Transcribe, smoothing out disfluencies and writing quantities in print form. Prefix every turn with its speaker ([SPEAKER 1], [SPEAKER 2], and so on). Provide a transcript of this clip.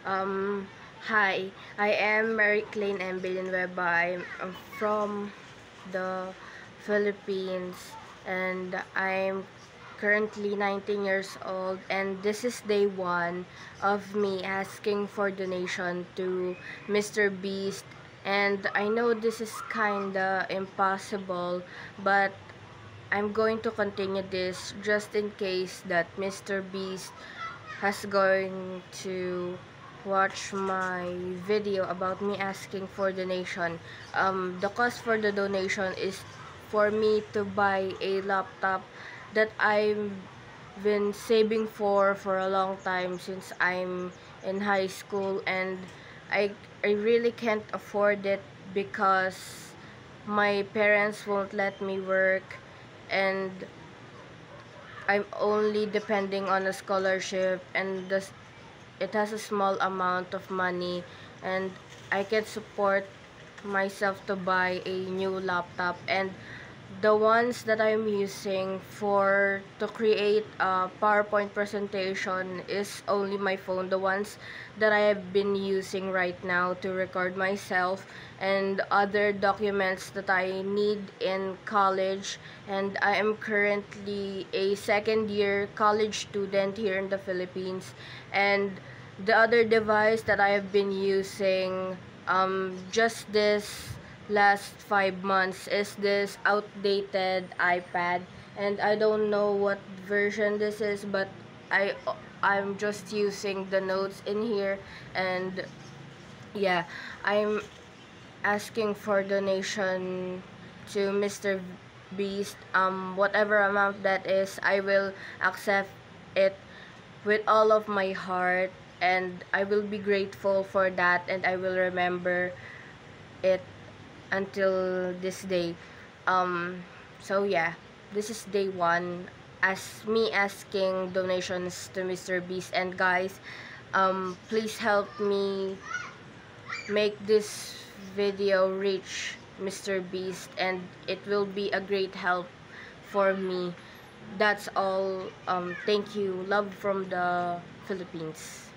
[SPEAKER 1] Um, Hi, I am Mary Claine M. Villanueva. I'm from the Philippines and I'm currently 19 years old, and this is day one of me asking for donation to Mr. Beast. And I know this is kinda impossible, but I'm going to continue this just in case that Mr. Beast has going to watch my video about me asking for donation. The cost for the donation is for me to buy a laptop that I've been saving for a long time since I'm in high school, and I I really can't afford it because my parents won't let me work, and I'm only depending on a scholarship, and it has a small amount of money, and I can support myself to buy a new laptop. And the ones that I'm using for to create a PowerPoint presentation is only my phone. The ones that I have been using right now to record myself and other documents that I need in college. And I am currently a second year college student here in the Philippines. And the other device that I have been using just this last 5 months is this outdated iPad, and I don't know what version this is, but I I'm just using the notes in here. And yeah, I'm asking for donation to Mr. Beast. Whatever amount that is, I will accept it with all of my heart, and I will be grateful for that, and I will remember it until this day. Um, so yeah, this is day one as me asking donations to Mr. Beast. And guys, please help me make this video reach Mr. Beast, and it will be a great help for me. That's all. Thank you. Love from the Philippines.